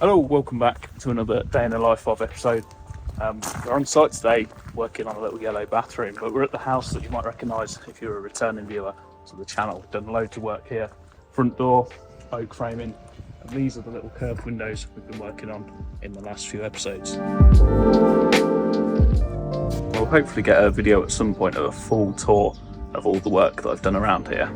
Hello, welcome back to another day in the life of episode. We're on site today working on a little yellow bathroom, but we're at the house that you might recognise if you're a returning viewer to the channel. We've done loads of work here, front door, oak framing, and these are the little curved windows we've been working on in the last few episodes. We'll hopefully get a video at some point of a full tour of all the work that I've done around here.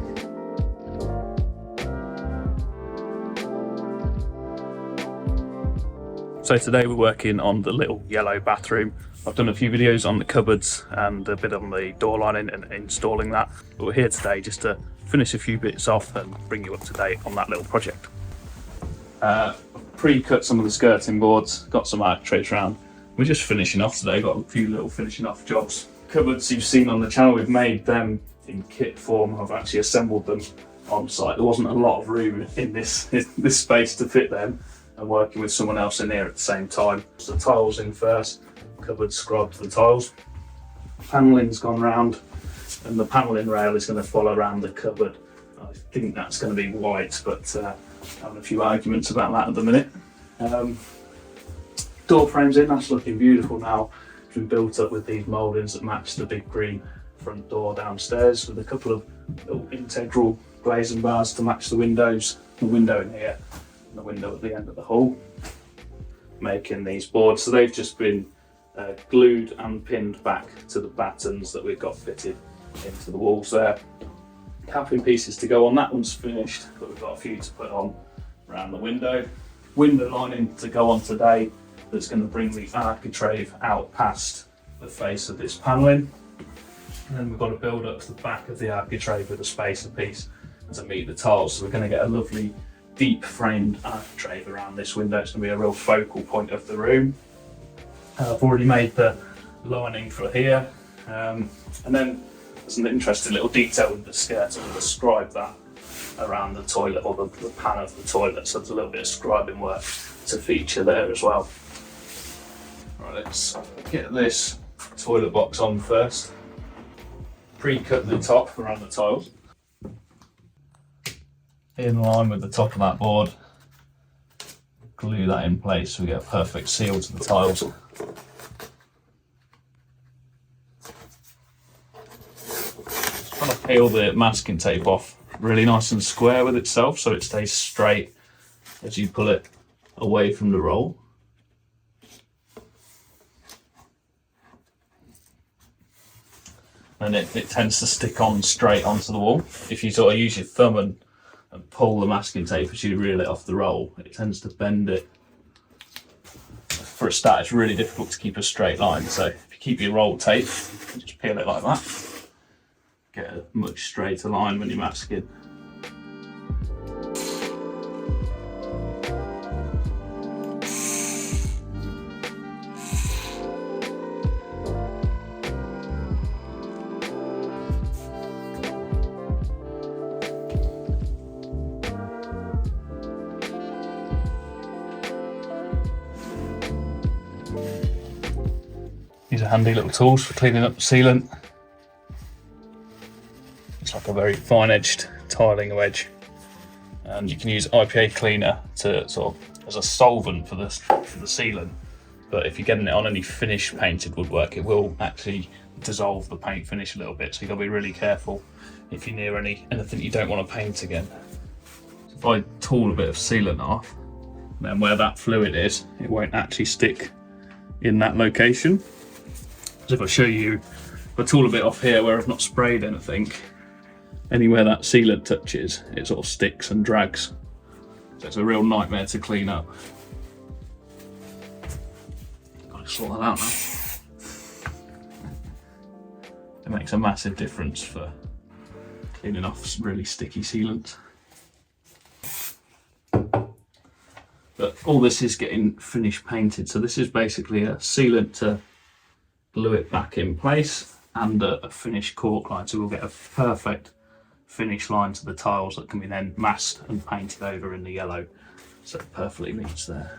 So today we're working on the little yellow bathroom. I've done a few videos on the cupboards and a bit on the door lining and installing that. But we're here today just to finish a few bits off and bring you up to date on that little project. Pre-cut some of the skirting boards, got some architraves around. We're just finishing off today, got a few little finishing off jobs. Cupboards you've seen on the channel, we've made them in kit form. I've actually assembled them on site. There wasn't a lot of room in this space to fit them, and working with someone else in here at the same time. So the tiles in first, cupboard scrubbed to the tiles. Panelling's gone round, and the panelling rail is going to follow around the cupboard. I think that's going to be white, but having a few arguments about that at the minute. Door frames in, that's looking beautiful now. It's been built up with these mouldings that match the big green front door downstairs, with a couple of little integral glazing bars to match the windows. The window in here, the window at the end of the hall, making these boards. So they've just been glued and pinned back to the battens that we've got fitted into the walls there. Capping pieces to go on, that one's finished, but we've got a few to put on around the window. Window lining to go on today that's going to bring the architrave out past the face of this panelling. And then we've got to build up to the back of the architrave with a spacer piece to meet the tiles. So we're going to get a lovely deep framed architrave around this window. It's going to be a real focal point of the room. I've already made the lining for here, and then there's an interesting little detail with the skirt. I'll describe that around the toilet, or the pan of the toilet, so there's a little bit of scribing work to feature there as well. Right, let's get this toilet box on first. Pre-cut the top around the tiles, in line with the top of that board. Glue that in place so we get a perfect seal to the tiles. Just trying to peel the masking tape off really nice and square with itself so it stays straight as you pull it away from the roll. And it tends to stick on straight onto the wall. If you sort of use your thumb and pull the masking tape as you reel it off the roll, it tends to bend it. For a start, it's really difficult to keep a straight line, so if you keep your roll tape, just peel it like that, get a much straighter line when you're masking. These are handy little tools for cleaning up the sealant. It's like a very fine edged tiling wedge, and you can use IPA cleaner to sort of as a solvent for the sealant. But if you're getting it on any finished painted woodwork, it will actually dissolve the paint finish a little bit, so you've got to be really careful if you're near anything you don't want to paint again. So if I tool a bit of sealant off, then where that fluid is, it won't actually stick in that location. So if I show you, if I tool a bit off here where I've not sprayed anything, anywhere that sealant touches, it sort of sticks and drags. So it's a real nightmare to clean up. Got to sort that out now. It makes a massive difference for cleaning off really sticky sealant. But all this is getting finished painted. So this is basically a sealant to glue it back in place and a finished cork line. So we'll get a perfect finish line to the tiles that can be then masked and painted over in the yellow. So it perfectly meets there.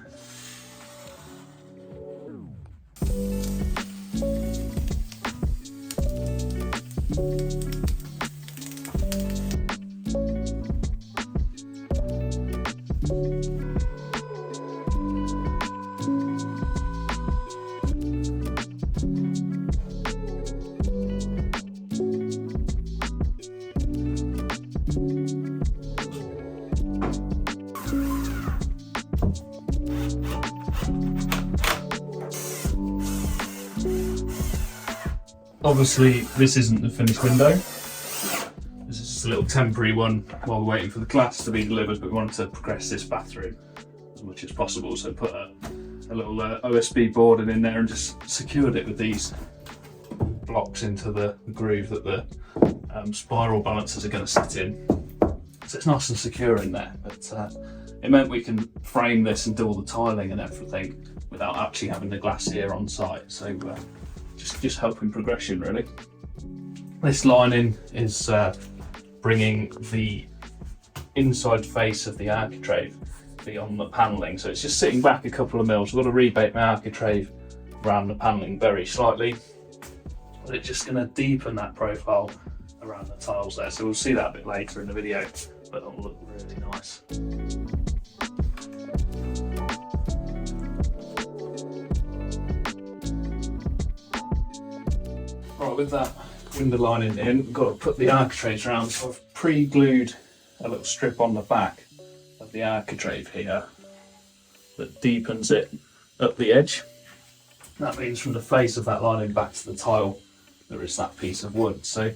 Obviously, this isn't the finished window. This is just a little temporary one while we're waiting for the glass to be delivered, but we want to progress this bathroom as much as possible. So put a little OSB boarding in there and just secured it with these blocks into the groove that the spiral balancers are going to sit in. So it's nice and secure in there, but it meant we can frame this and do all the tiling and everything without actually having the glass here on site. So just helping progression really. This lining is bringing the inside face of the architrave beyond the panelling, so it's just sitting back a couple of mils. I've got to rebate my architrave around the panelling very slightly, but it's just going to deepen that profile around the tiles there, so we'll see that a bit later in the video, but it'll look really nice. Right, with that window lining in, we've got to put the architraves around, so I've pre-glued a little strip on the back of the architrave here that deepens it up the edge. That means from the face of that lining back to the tile there is that piece of wood, so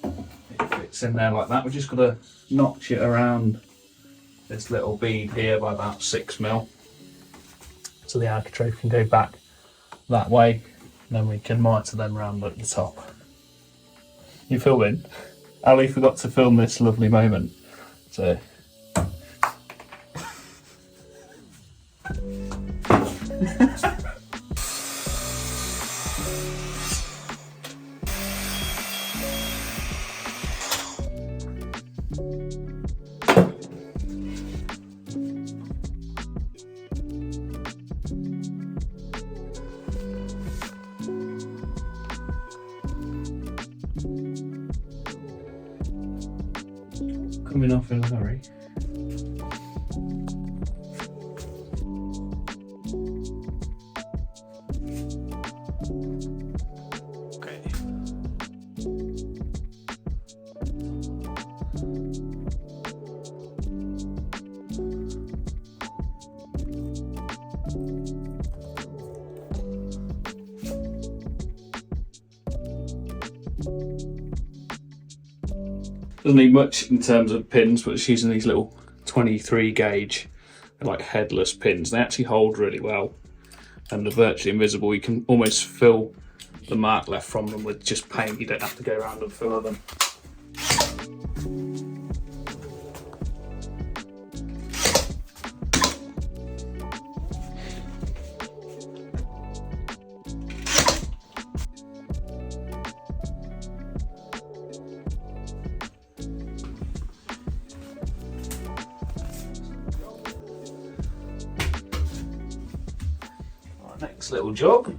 it fits in there like that. We're just got to notch it around this little bead here by about 6mm so the architrave can go back that way, and then we can mitre them round at the top. You filming? Ali forgot to film this lovely moment, so coming off in a hurry. Okay. Doesn't need much in terms of pins, but it's using these little 23 gauge, they're like headless pins. They actually hold really well and they're virtually invisible. You can almost fill the mark left from them with just paint. You don't have to go around and fill them. Next little job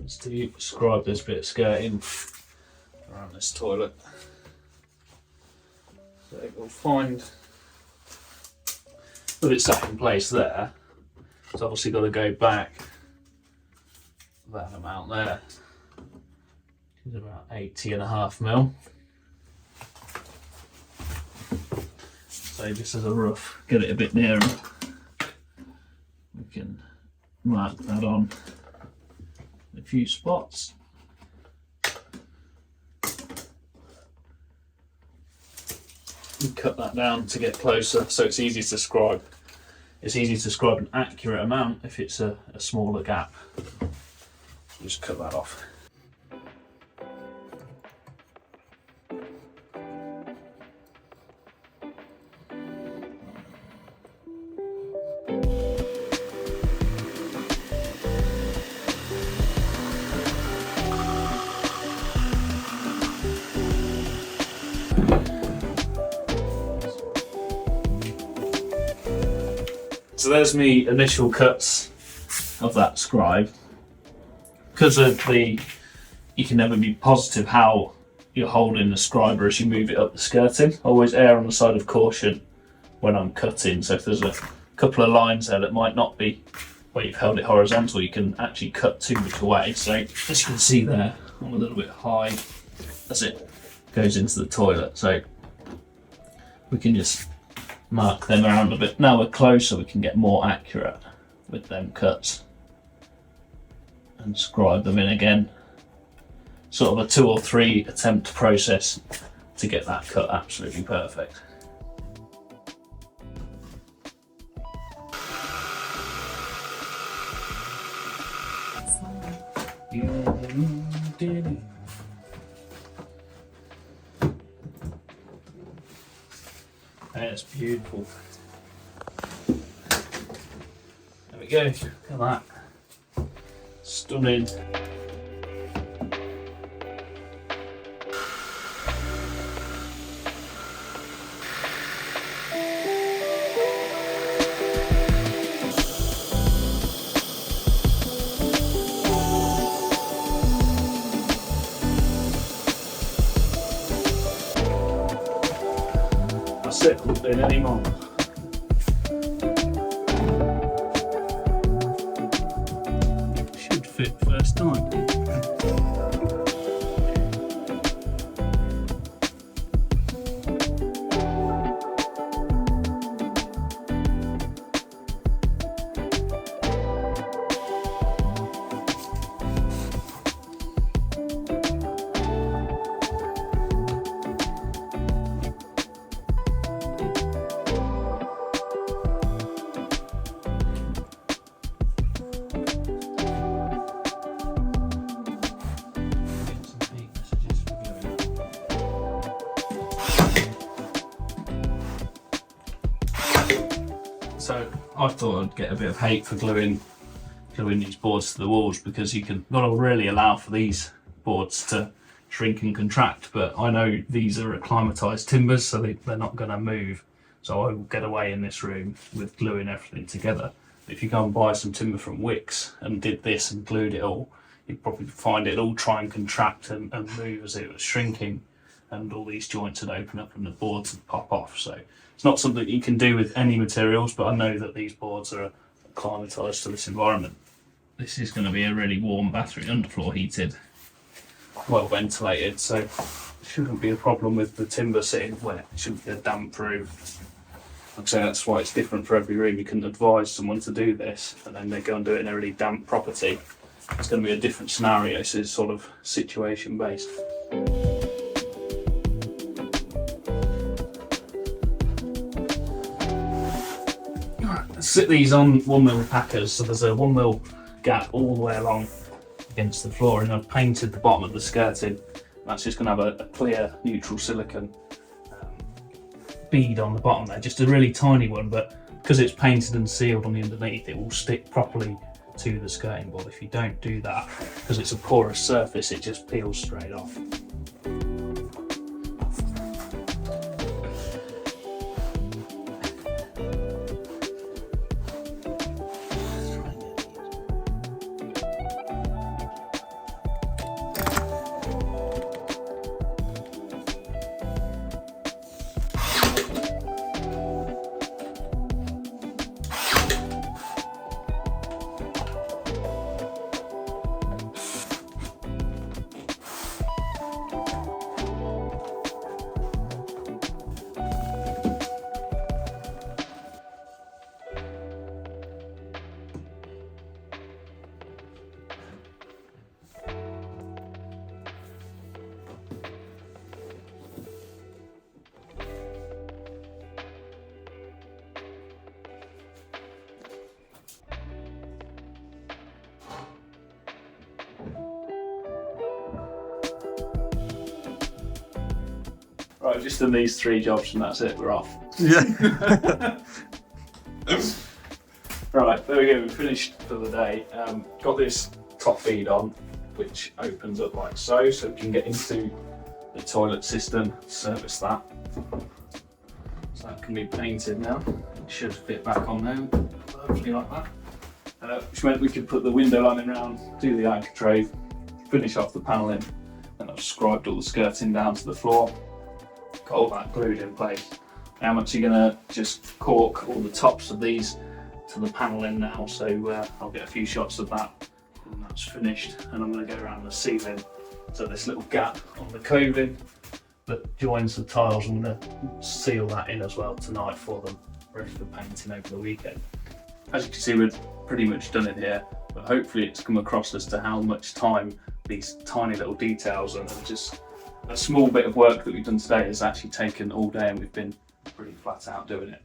is to scribe this bit of skirting around this toilet. So we'll find, with it sat in place there, it's obviously got to go back that amount there, which is about 80.5mm. So just as a rough, get it a bit nearer, we can mark that on a few spots. And cut that down to get closer, so it's easy to scribe. It's easy to scribe an accurate amount if it's a smaller gap. Just cut that off. So there's me initial cuts of that scribe. Because of you can never be positive how you're holding the scriber as you move it up the skirting. Always err on the side of caution when I'm cutting. So if there's a couple of lines there that might not be where you've held it horizontal, you can actually cut too much away. So as you can see there, I'm a little bit high as it goes into the toilet. So we can just mark them around a bit. Now we're closer, we can get more accurate with them cuts and scribe them in again. Sort of a 2 or 3 attempt process to get that cut absolutely perfect. That's beautiful. There we go, look at that. Stunning. That's it, couldn't do it anymore. Should fit first time. So I thought I'd get a bit of hate for gluing these boards to the walls, because you can not really allow for these boards to shrink and contract, but I know these are acclimatised timbers, so they're not going to move. So I will get away in this room with gluing everything together. But if you go and buy some timber from Wicks and did this and glued it all, you'd probably find it all try and contract and move as it was shrinking, and all these joints would open up and the boards would pop off. So it's not something you can do with any materials, but I know that these boards are acclimatised to this environment. This is going to be a really warm bathroom, underfloor heated, well ventilated, so it shouldn't be a problem with the timber sitting wet. It shouldn't be a damp room. Like I say, that's why it's different for every room. You can advise someone to do this and then they go and do it in a really damp property. It's going to be a different scenario, so it's sort of situation based. Sit these on 1mm packers, so there's a 1mm gap all the way along against the floor, and I've painted the bottom of the skirting. That's just going to have a clear neutral silicone bead on the bottom there, just a really tiny one, but because it's painted and sealed on the underneath, it will stick properly to the skirting board. If you don't do that, because it's a porous surface, it just peels straight off. Right, I've just done these 3 jobs and that's it, we're off. Yeah. Right, there we go, we're finished for the day. Got this top feed on, which opens up like so, so we can get into the toilet system, service that. So that can be painted now. It should fit back on now, hopefully like that. Which meant we could put the window lining around, do the architrave, finish off the panelling, and I've scribed all the skirting down to the floor. Got all that glued in place. Now I'm actually going to just cork all the tops of these to the panelling now, so I'll get a few shots of that when that's finished, and I'm going to go around the ceiling, so this little gap on the coving that joins the tiles. I'm going to seal that in as well tonight for them, ready for painting over the weekend. As you can see, we've pretty much done it here, but hopefully it's come across as to how much time these tiny little details and just a small bit of work that we've done today has actually taken all day, and we've been pretty flat out doing it.